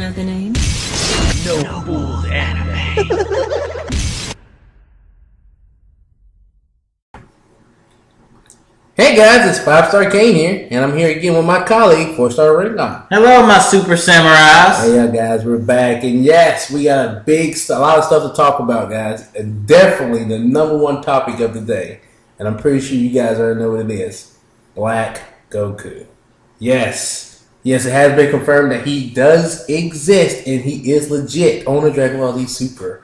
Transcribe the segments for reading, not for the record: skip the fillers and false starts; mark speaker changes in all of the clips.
Speaker 1: know the name?
Speaker 2: Noble Anime.
Speaker 3: Hey guys, it's 5-Star Kane here, and I'm here again with my colleague, 4-Star Ringon.
Speaker 4: Hello, my super samurais.
Speaker 3: Hey guys, we're back, and yes, we got a lot of stuff to talk about, guys, and definitely the number one topic of the day, and I'm pretty sure you guys already know what it is: Black Goku. Yes, it has been confirmed that he does exist, and he is legit on the Dragon Ball Z Super.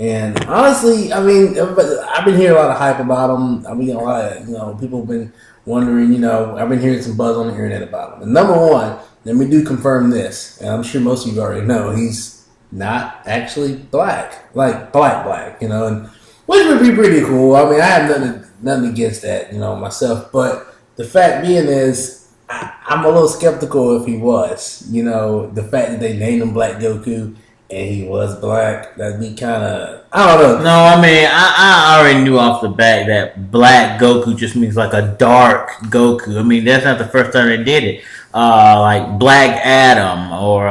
Speaker 3: And honestly, I mean, I've been hearing a lot of hype about him. I mean, a lot of, people have been wondering, I've been hearing some buzz on the internet about him. And number one, let me confirm this, and I'm sure most of you already know, he's not actually black, like black, and which would be pretty cool. I mean, I have nothing against that, myself. But the fact being is, I'm a little skeptical if he was, the fact that they named him Black Goku. And he was black. That'd be kind of, I don't know.
Speaker 4: No, I mean, I already knew off the bat that Black Goku just means like a dark Goku. I mean, that's not the first time they did it. Like Black Adam or,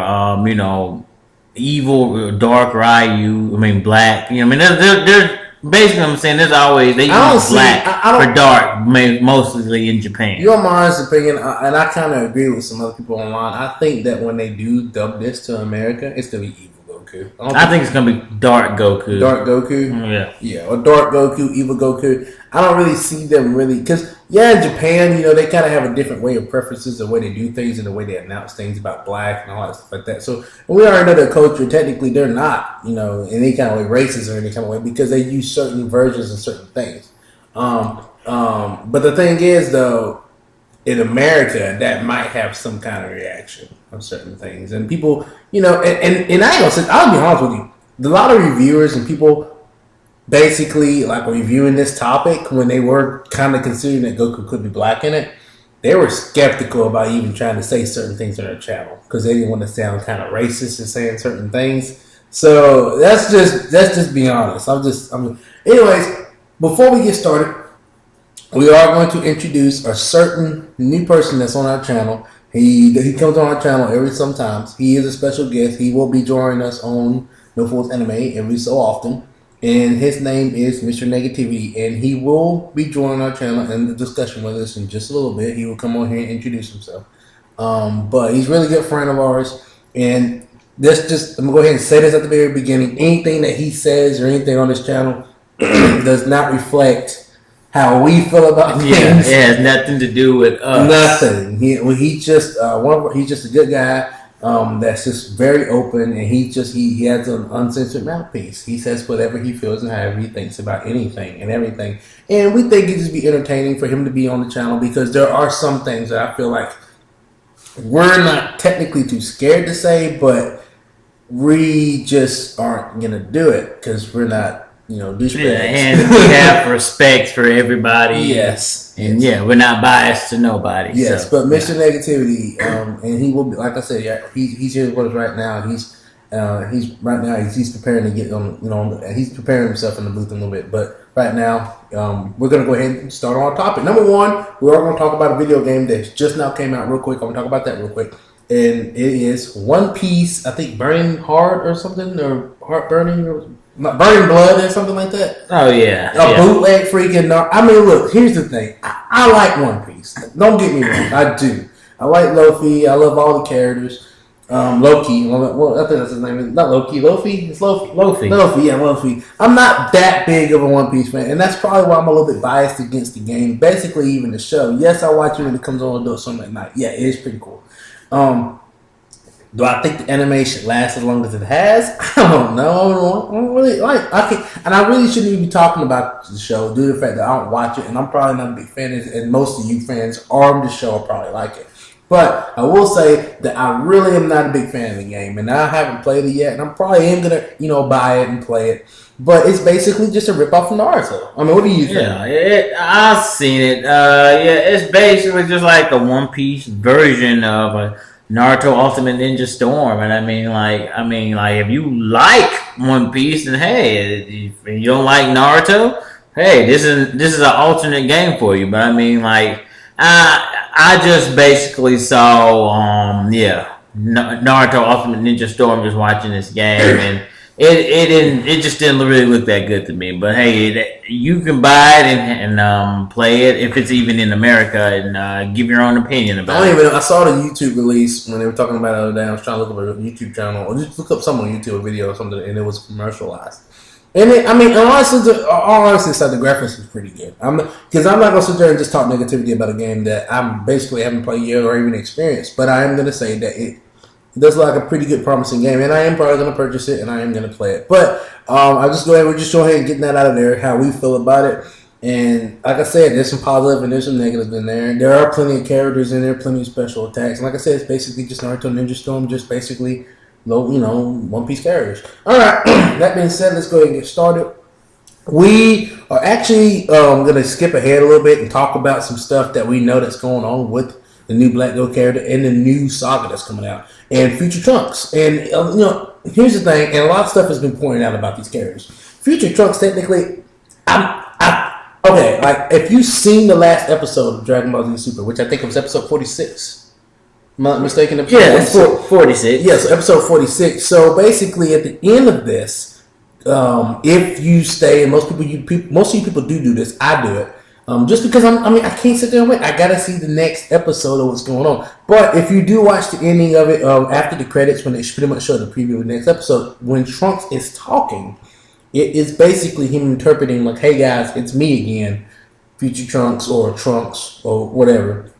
Speaker 4: evil dark Ryu. I mean, black. There's basically, I'm saying there's always, they use black for dark, mostly in Japan.
Speaker 3: You're my honest opinion, and I kind of agree with some other people online. I think that when they do dub this to America, it's going to be evil.
Speaker 4: I think it's gonna be Dark Goku.
Speaker 3: Dark Goku? Yeah, or Dark Goku, Evil Goku. I don't really see them really, because, in Japan, they kind of have a different way of preferences, the way they do things and the way they announce things about black and all that stuff like that. So, when we already know their culture, technically they're not, in any kind of way racist or any kind of way, because they use certain versions of certain things. But the thing is, though, in America, that might have some kind of reaction on certain things. And people, and I ain't gonna say, I'll be honest with you, a lot of reviewers and people basically, like, reviewing this topic, when they were kind of considering that Goku could be black in it, they were skeptical about even trying to say certain things on their channel, because they didn't want to sound kind of racist in saying certain things. So that's just being honest. Anyways, before we get started, we are going to introduce a certain new person that's on our channel. He comes on our channel every sometimes. He is a special guest. He will be joining us on No Fools Anime every so often. And his name is Mr.Negativity. And he will be joining our channel in the discussion with us in just a little bit. He will come on here and introduce himself. But he's a really good friend of ours. And I'm going to go ahead and say this at the very beginning. Anything that he says or anything on this channel does not reflect how we feel about things.
Speaker 4: Yeah, it has nothing to do with us.
Speaker 3: Nothing. He's just a good guy that's just very open, and he has an uncensored mouthpiece. He says whatever he feels and however he thinks about anything and everything. And we think it'd just be entertaining for him to be on the channel, because there are some things that I feel like we're not technically too scared to say, but we just aren't gonna do it because we're not, douchebags.
Speaker 4: Yeah, and we have respect for everybody.
Speaker 3: Yes.
Speaker 4: And we're not biased to nobody.
Speaker 3: Yes, but Mr. Negativity, and he will be, like I said, he's here with us right now. He's preparing to get on, he's preparing himself in the booth a little bit. But right now, we're gonna go ahead and start on our topic. Number one, we are gonna talk about a video game that just now came out real quick. I'm gonna talk about that real quick. And it is One Piece, I think, Burning Heart or something, or Heart Burning, or Burning Blood or something like that.
Speaker 4: Oh, yeah.
Speaker 3: Bootleg freaking. I mean, look, here's the thing. I like One Piece. Don't get me wrong. I do. I like Luffy. I love all the characters. Loki. Well, I think that's his name. It's not Loki. Luffy? It's Luffy. Luffy, yeah, Luffy. I'm not that big of a One Piece fan, and that's probably why I'm a little bit biased against the game. Basically, even the show. Yes, I watch it when it comes on Adult Swim at night. Yeah, it is pretty cool. Do I think the anime should last as long as it has? I don't know. I don't really like. And I really shouldn't even be talking about the show due to the fact that I don't watch it, and I'm probably not a big fan of it, and most of you fans are the show probably like it. But I will say that I really am not a big fan of the game, and I haven't played it yet, and I'm probably am gonna, buy it and play it. But it's basically just a ripoff of Naruto. I mean, what do you think?
Speaker 4: Yeah, I've seen it. It's basically just like a One Piece version of a Naruto Ultimate Ninja Storm. And I mean, if you like One Piece, then hey, if you don't like Naruto, hey, this is an alternate game for you. But I mean, I just basically saw, Naruto Ultimate Ninja Storm just watching this game, and it just didn't really look that good to me. But hey, you can buy it and play it if it's even in America, and give your own opinion about it.
Speaker 3: I saw the YouTube release when they were talking about it the other day. I was trying to look up a YouTube channel or just look up some on YouTube, a video or something, and it was commercialized. And honestly, the graphics is pretty good. Because I'm not gonna sit there and just talk negativity about a game that I'm basically haven't played yet or even experienced. But I am gonna say that it does look like a pretty good, promising game, and I am probably gonna purchase it and I am gonna play it. But we're just go ahead and getting that out of there, how we feel about it. And like I said, there's some positive and there's some negatives in there. There are plenty of characters in there, plenty of special attacks. And like I said, it's basically just Naruto Ninja Storm, just basically One Piece characters. All right. That being said, let's go ahead and get started. We are actually going to skip ahead a little bit and talk about some stuff that we know that's going on with the new Black Goku character and the new saga that's coming out and Future Trunks. And here's the thing, and a lot of stuff has been pointed out about these characters. Future Trunks, technically, okay. Like if you've seen the last episode of Dragon Ball Z Super, which I think was episode 46. Am I mistaken?
Speaker 4: It's 46.
Speaker 3: Yeah, so episode 46. So basically, at the end of this, if you stay, and most of you people do this. I do it just because I can't sit there and wait. I gotta see the next episode of what's going on. But if you do watch the ending of it after the credits, when they pretty much show the preview of the next episode, when Trunks is talking, it is basically him interpreting like, "Hey guys, it's me again, Future Trunks or whatever."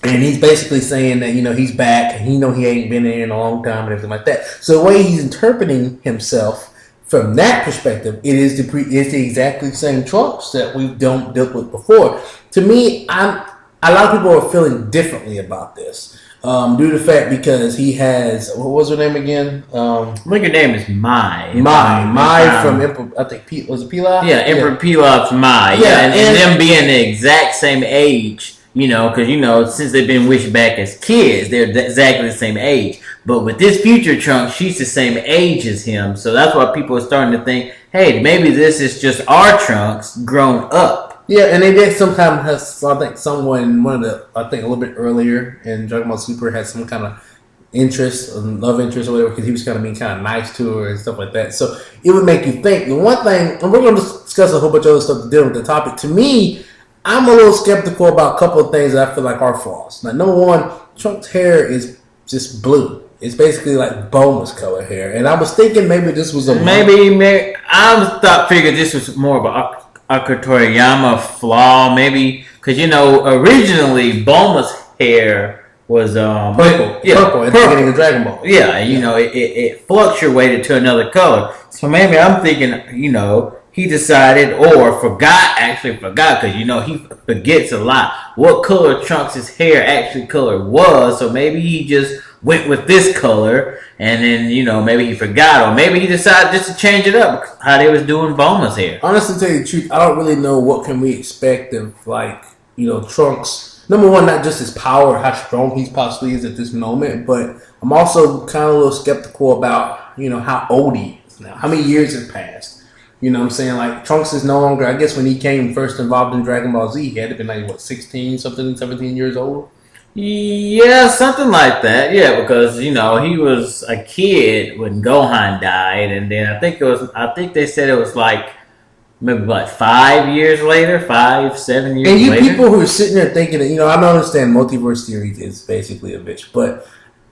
Speaker 3: And he's basically saying that, he's back and he ain't been in a long time and everything like that. So the way he's interpreting himself from that perspective, it is the exactly same Trunks that we've dealt with before. To me, a lot of people are feeling differently about this. Due to the fact because he has, what was her name again?
Speaker 4: I think her name is Mai.
Speaker 3: Mai from Emperor, I think, was it Pilaf?
Speaker 4: Yeah, Emperor Pilaf's Mai. Yeah, and them being the exact same age. Because, since they've been wished back as kids, they're exactly the same age. But with this Future Trunks, she's the same age as him. So that's why people are starting to think, hey, maybe this is just our Trunks grown up.
Speaker 3: Yeah, and they did sometimes, I think someone, a little bit earlier in Dragon Ball Super had some kind of love interest or whatever, because he was kind of being kind of nice to her and stuff like that. So it would make you think. The one thing, and we're going to discuss a whole bunch of other stuff to deal with the topic, to me, I'm a little skeptical about a couple of things that I feel like are flaws. Like, number one, Trunks' hair is just blue. It's basically like Bulma's color hair. And I was thinking maybe this was
Speaker 4: Maybe I figured this was more of a Toriyama flaw. Maybe, because, originally Bulma's hair was
Speaker 3: purple. Purple at the beginning of Dragon Ball.
Speaker 4: Yeah, it fluctuated to another color. So maybe I'm thinking, he decided or forgot, because, he forgets a lot what color Trunks' hair actually color was. So maybe he just went with this color, and then, maybe he forgot, or maybe he decided just to change it up, how they was doing Bulma's hair.
Speaker 3: Honestly, to tell you the truth, I don't really know what can we expect of, Trunks. Number one, not just his power, how strong he possibly is at this moment, but I'm also kind of a little skeptical about, how old he is now, how many years have passed. You know what I'm saying? Like, Trunks is no longer, I guess when he came first involved in Dragon Ball Z, he had to be 17 years old?
Speaker 4: Yeah, something like that. Yeah, because, he was a kid when Gohan died, and then I think they said it was maybe 5 years later, 7 years later.
Speaker 3: And you people who are sitting there thinking that, I don't understand multiverse theories is basically a bitch, but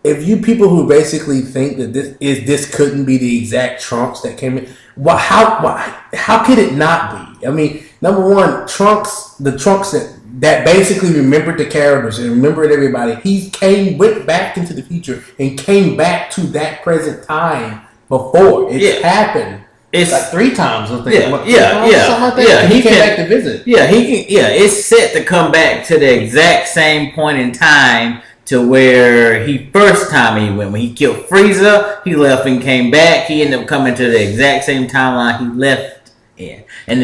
Speaker 3: if you people who basically think that this couldn't be the exact Trunks that came in, how could it not be? I mean, number one, the Trunks that basically remembered the characters and remembered everybody, went back into the future and came back to that present time before. It's happened. It's like 3 times, I think. Something like that. He came back to visit.
Speaker 4: Yeah, he can. Yeah, it's set to come back to the exact same point in time to where first time he went. When he killed Frieza, he left and came back. He ended up coming to the exact same timeline he left in. And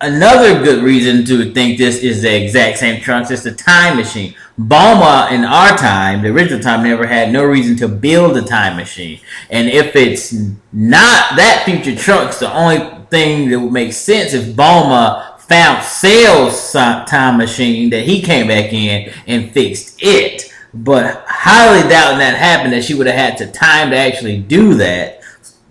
Speaker 4: another good reason to think this is the exact same Trunks is the time machine. Bulma in our time, the original time, never had no reason to build a time machine. And if it's not that Future Trunks, the only thing that would make sense if Bulma found Cell's time machine that he came back in and fixed it. but highly doubting that happened, that she would have had the time to actually do that.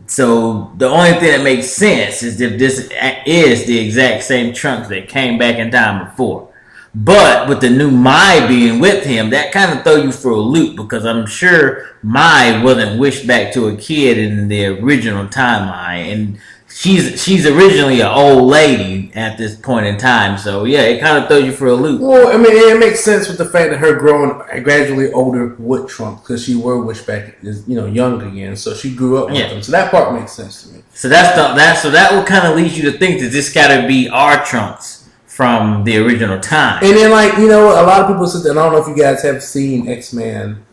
Speaker 4: So the only thing that makes sense is if this is the exact same Trunks that came back in time before. But with the new Mai being with him, that kind of throw you for a loop, because I'm sure Mai wasn't wished back to a kid in the original timeline, and she's originally an old lady at this point in time. So yeah, it kind of throws you for a loop.
Speaker 3: Well, I mean, it makes sense with the fact that her growing gradually older with Trump, because she were wished back, young again. So she grew up with him. So that part makes sense to me.
Speaker 4: So that would kind of lead you to think that this got to be our Trunks from the original time.
Speaker 3: And then, like, a lot of people said, and I don't know if you guys have seen X-Men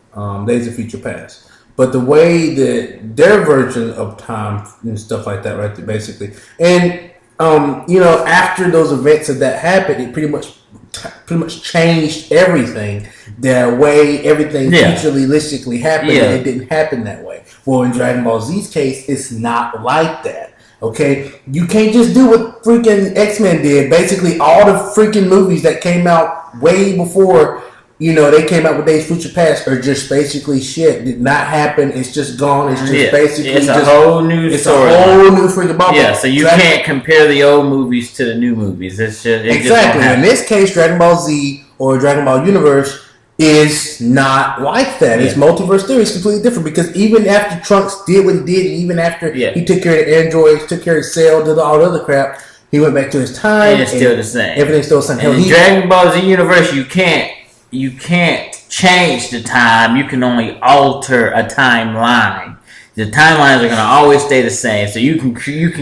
Speaker 3: Days of Future Past, but the way that their version of time and stuff like that, right there, basically. And, after those events that happened, it pretty much changed everything. The way everything futuristically happened, and it didn't happen that way. Well, in Dragon Ball Z's case, it's not like that. Okay, you can't just do what freaking X-Men did. Basically, all the freaking movies that came out way before, they came out with Days of Future Past are just basically shit. Did not happen. It's just gone. It's just basically
Speaker 4: it's a whole new story.
Speaker 3: It's a whole new freaking bubble.
Speaker 4: Yeah, so you can't compare the old movies to the new movies. It's just
Speaker 3: exactly. In this case, Dragon Ball Z or Dragon Ball Universe is not like that. It's multiverse theory. It's completely different, because even after Trunks did what he did, and even after he took care of the androids, took care of Cell, did all the other crap, he went back to his time.
Speaker 4: And it's still the same.
Speaker 3: Everything's still the same.
Speaker 4: In Dragon Ball Z universe, you can't change the time. You can only alter a timeline. The timelines are going to always stay the same. So you can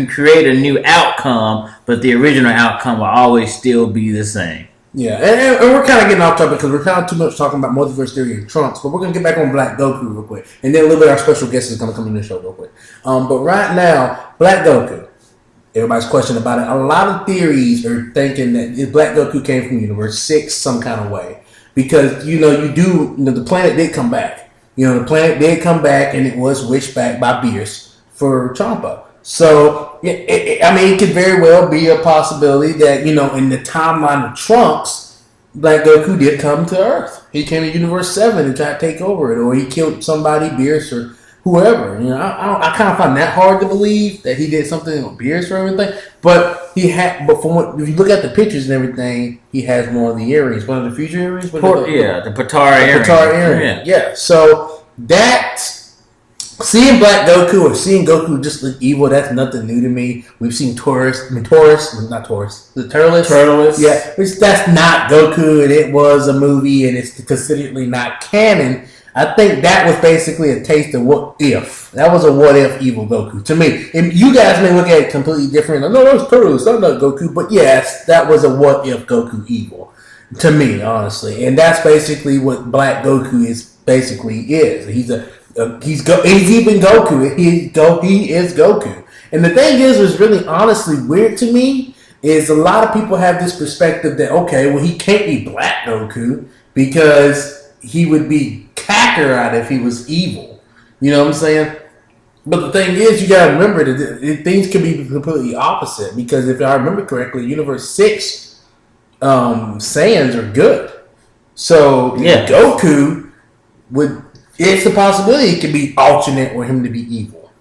Speaker 4: create a new outcome, but the original outcome will always still be the same.
Speaker 3: Yeah, and we're kind of getting off topic because we're kind of too much talking about multiverse theory and Trunks, but we're going to get back on Black Goku real quick. And then a little bit of our special guest is going to come in the show real quick. But right now, Black Goku, everybody's questioning about it. A lot of theories are thinking that Black Goku came from Universe 6 some kind of way. Because, the planet did come back. The planet did come back, and it was wished back by Beerus for Champa. So, it could very well be a possibility that, in the timeline of Trunks, Black Goku did come to Earth. He came to Universe 7 and tried to take over it, or he killed somebody, Beerus, or whoever. I kind of find that hard to believe that he did something with Beerus or everything. But if you look at the pictures and everything, he has one of the earrings, one of the future earrings.
Speaker 4: The Patara earring.
Speaker 3: Patara earring. Yeah. So seeing Black Goku or seeing Goku just look evil, that's nothing new to me. We've seen the Turles. Yeah, that's not Goku, and it was a movie, and it's consideredly not canon. I think that was basically a taste of what if. That was a what if evil Goku to me. And you guys may look at it completely different. No, that was Turles, that's not Goku. But yes, that was a what if Goku evil to me, honestly. And that's basically what Black Goku is. He's even Goku. He is Goku. And the thing is, what's really honestly weird to me is a lot of people have this perspective that, okay, well, he can't be Black Goku because he would be Kakarot if he was evil. You know what I'm saying? But the thing is, you gotta remember that things can be completely opposite, because if I remember correctly, Universe 6 Saiyans are good. So Goku it's a possibility it could be alternate for him to be evil.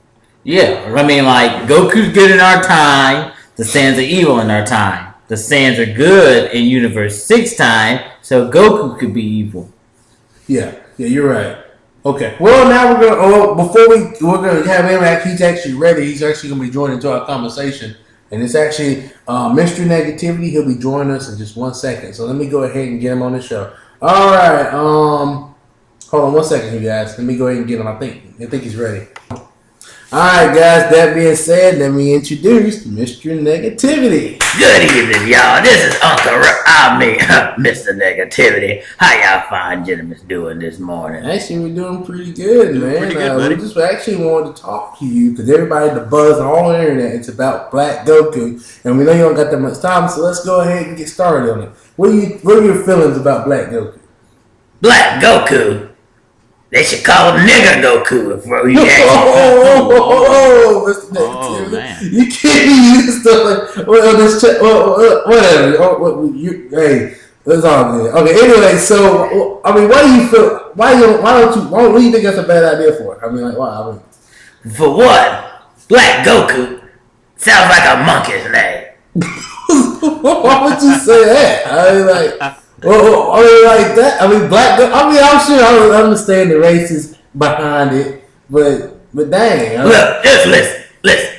Speaker 4: Yeah, I mean, like, Goku's good in our time, the Saiyans are evil in our time. The Saiyans are good in Universe 6 time, so Goku could be evil.
Speaker 3: Yeah, you're right. Okay, well, now we're gonna have him. He's actually ready. He's actually gonna be joining into our conversation, and it's actually Mr.Negativity. He'll be joining us in just 1 second. So let me go ahead and get him on the show. All right. Hold on 1 second, you guys. Let me go ahead and get him. I think he's ready. Alright, guys, that being said, let me introduce Mr. Negativity.
Speaker 2: Good evening, y'all. This is Mr. Negativity. How y'all fine gentlemen doing this morning?
Speaker 3: Actually, we're doing pretty good, man.
Speaker 4: Pretty good, buddy.
Speaker 3: We just actually wanted to talk to you because everybody, the buzz on the internet, it's about Black Goku. And we know you don't got that much time, so let's go ahead and get started on it. What are your feelings about Black Goku?
Speaker 2: Black Goku? They should call him Nigger Goku if you ask
Speaker 3: Mr. Negativity. Man. You can't use stuff like, whatever. Hey, It's all good. Okay. Anyway, so I mean, why do you feel? Why do you think that's a bad idea for? I mean, like, why? I mean,
Speaker 2: For what? Black Goku sounds like a monkey's name.
Speaker 3: why would you say that? I mean, like, well, I mean, like that. I mean, Black. I mean, I'm sure I would understand the races behind it, but dang. I mean,
Speaker 2: Look, just listen.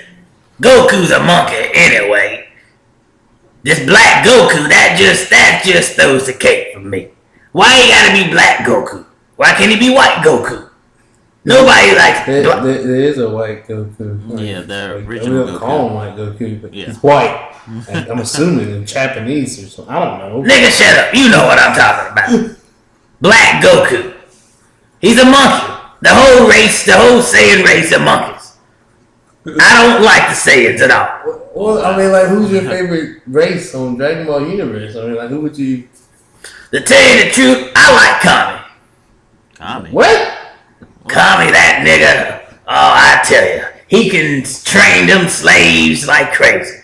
Speaker 2: Goku's a monkey anyway. This Black Goku, that just throws the cake for me. Why he gotta be Black Goku? Why can't he be White Goku? Nobody likes.
Speaker 3: there is a white Goku.
Speaker 4: Yeah, the
Speaker 3: Like,
Speaker 4: original
Speaker 3: we'll
Speaker 4: Goku.
Speaker 3: call him White Goku, but
Speaker 4: Yeah.
Speaker 3: he's white. I'm assuming in Japanese or something. I don't know.
Speaker 2: Nigga, shut up. You know what I'm talking about. Black Goku. He's a monkey. The whole Saiyan race of monkeys. I don't like the Saiyans at all.
Speaker 3: Well, I mean, like, who's your favorite race on Dragon Ball Universe? I mean, like, who would you?
Speaker 2: To tell you the truth, I like Kami.
Speaker 4: Kami.
Speaker 3: What?
Speaker 2: Kami, that nigga. Oh, I tell you. He can train them slaves like crazy.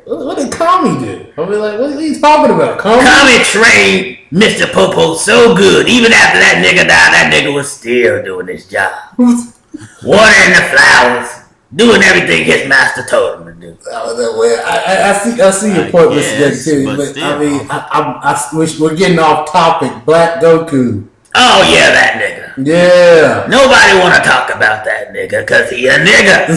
Speaker 3: What did Kami do? I mean, like, what are you talking about?
Speaker 2: Kami trained Mr. Popo so good. Even after that nigga died, that nigga was still doing his job. Watering the flowers. Doing everything his master told him to do.
Speaker 3: I see your point, Mr. Negativity, but
Speaker 4: still.
Speaker 3: I mean, I wish we're getting off topic. Black Goku.
Speaker 2: Oh yeah, that nigga.
Speaker 3: Yeah.
Speaker 2: Nobody want to talk about that nigga because he a nigga.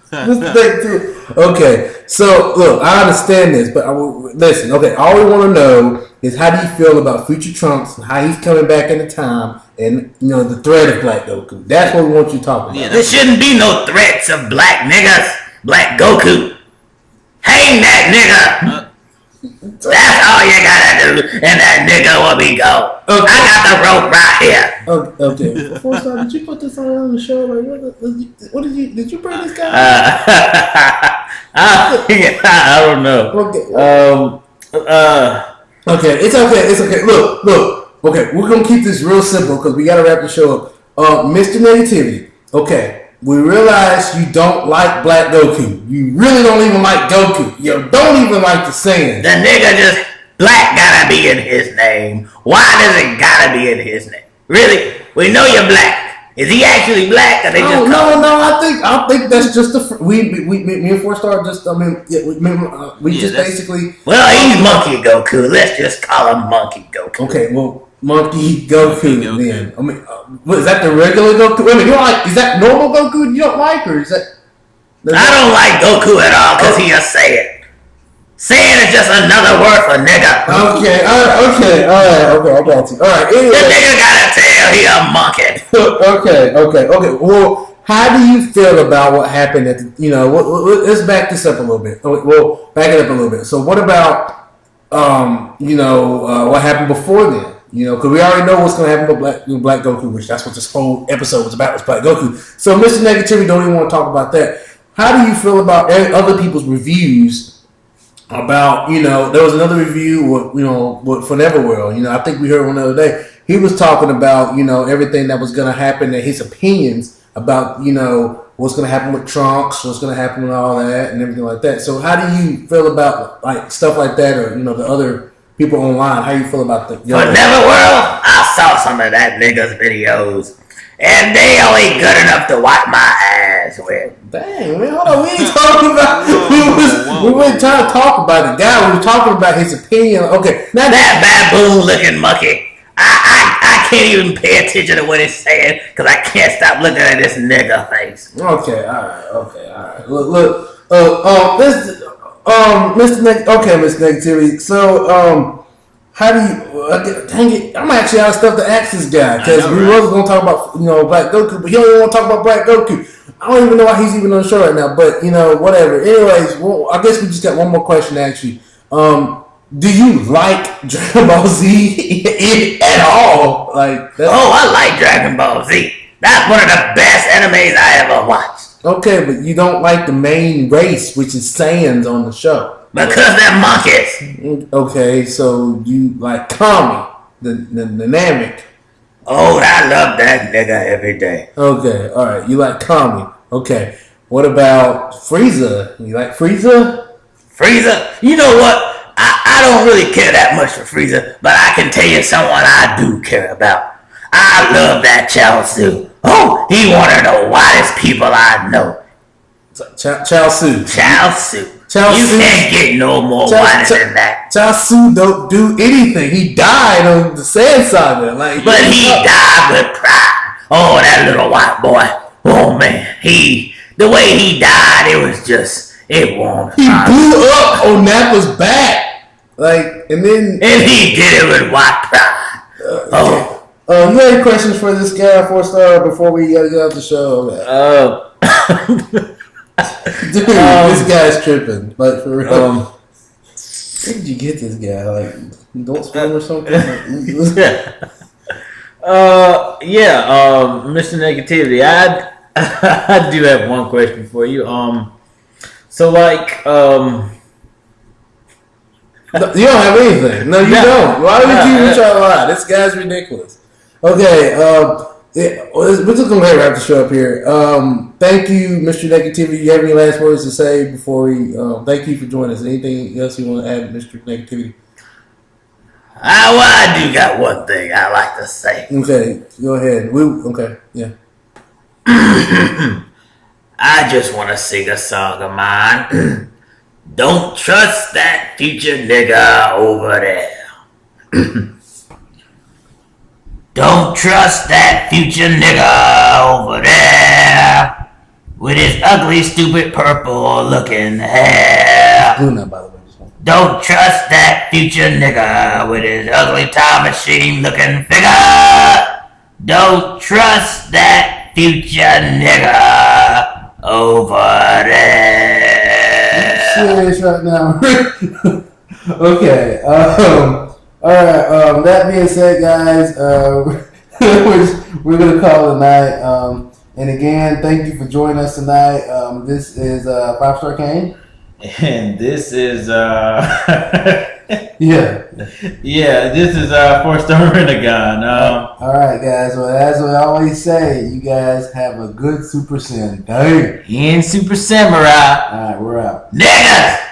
Speaker 3: This thing too. Okay, so look, I understand this, but listen. Okay, all we want to know is how do you feel about Future Trunks and how he's coming back into time, and you know the threat of Black Goku. That's what we want you to talk about.
Speaker 4: Yeah,
Speaker 2: There shouldn't be no threats of black niggas. Black Goku. Hang that nigga. That's all you gotta do, and that nigga will be gone.
Speaker 3: Okay.
Speaker 2: I got the rope right here.
Speaker 3: Okay. Before start, did you put this on the show? Like, what did you bring this guy?
Speaker 4: I don't know.
Speaker 3: Okay, it's okay. Look. Okay, we're gonna keep this real simple because we gotta wrap the show up. Mr. Negativity. Okay, we realize you don't like Black Goku. You really don't even like Goku. You don't even like the Saiyans.
Speaker 2: The nigga just black gotta be in his name. Why does it gotta be in his name? Really? We know you're black. Is he actually black? Or they just call him?
Speaker 3: No. I think that's just me and Four Star just. I mean, yeah, we just basically.
Speaker 2: Well, he's Monkey Goku. Let's just call him Monkey Goku.
Speaker 3: Okay, well, Monkey Goku then. I mean, what is that the regular Goku? I mean, you don't like? Is that normal Goku you don't like, or is that?
Speaker 2: I don't like Goku at all because he a Saiyan. Saiyan is just another word for nigga.
Speaker 3: Okay, all right, I got you. All right,
Speaker 2: The
Speaker 3: anyway.
Speaker 2: nigga gotta tell he a monkey.
Speaker 3: Okay. Well, how do you feel about what happened at let's back this up a little bit. We'll back it up a little bit. So what about, what happened before then? Because we already know what's going to happen with Black Goku, which that's what this whole episode was about, was Black Goku. So Mr. Negativity don't even want to talk about that. How do you feel about other people's reviews about, there was another review with Neverworld. I think we heard one the other day. He was talking about, everything that was going to happen and his opinions about, what's going to happen with Trunks, what's going to happen with all that and everything like that. So how do you feel about like stuff like that, or, the other people online? How you feel about the...
Speaker 2: For Neverworld, I saw some of that nigga's videos. And they only good enough to wipe my ass with.
Speaker 3: Dang, man, hold on. We ain't talking about... We weren't trying to talk about the guy. We were talking about his opinion. Okay, now
Speaker 2: That baboon-looking monkey. I can't even pay attention to what he's saying because I can't stop looking at this nigga face.
Speaker 3: Okay, all right. Look. Mr. Negativity. So, how do you? Dang it! I'm actually out of stuff to ask this guy because we was going to talk about Black Goku, but he don't even want to talk about Black Goku. I don't even know why he's even on the show right now. But whatever. Anyways, I guess we just got one more question to ask you. Do you like Dragon Ball Z at all?
Speaker 2: I like Dragon Ball Z. That's one of the best animes I ever watched.
Speaker 3: Okay, but you don't like the main race, which is Saiyans on the show.
Speaker 2: Because they're monkeys.
Speaker 3: Okay, so you like Kami, the Namek.
Speaker 2: Oh, I love that nigga every day.
Speaker 3: Okay, all right, you like Kami. Okay, what about Frieza? You like Frieza?
Speaker 2: Frieza, you know what? I don't really care that much for Frieza, but I can tell you someone I do care about. I love that Chaozu. Oh, he one of the whitest people I know.
Speaker 3: Chaozu.
Speaker 2: You can't get no more whiter than that.
Speaker 3: Chaozu don't do anything. He died on the Sand Saga.
Speaker 2: But he died with pride. Oh, that little white boy. Oh man, the way he died, it was just, it warmed.
Speaker 3: He blew up on Nappa's back. And
Speaker 2: he did it with white pride.
Speaker 3: You have any questions for this guy, 4-star, before we get off the show? Dude, this guy's tripping. Like, for real. Where did you get this guy? Like, don't swim or something?
Speaker 4: Mr. Negativity, I do have one question for you. So like,
Speaker 3: you don't have anything. No, you don't. Why would you try to lie? This guy's ridiculous. Okay, we're just gonna wrap the show up here. Thank you, Mr. Negativity. You have any last words to say before we? Thank you for joining us. Anything else you want to add, Mr. Negativity?
Speaker 2: I do got one thing I like to say.
Speaker 3: Okay, go ahead. Yeah.
Speaker 2: I just want to sing a song of mine. Don't trust that future nigga over there. Don't trust that future nigga over there with his ugly, stupid, purple looking hair.
Speaker 3: Luna, by the way.
Speaker 2: Don't trust that future nigga with his ugly time machine looking figure. Don't trust that future nigga over there.
Speaker 3: I'm serious right now. Okay. Alright, that being said, guys, we're going to call it a night. And again, thank you for joining us tonight. This is 5-Star Kane.
Speaker 4: And this is this is 4-Star Renegon.
Speaker 3: Alright, guys, well, as we always say, you guys have a good Super Sentai.
Speaker 4: In Super Samurai.
Speaker 3: Alright, we're out.
Speaker 2: Niggas!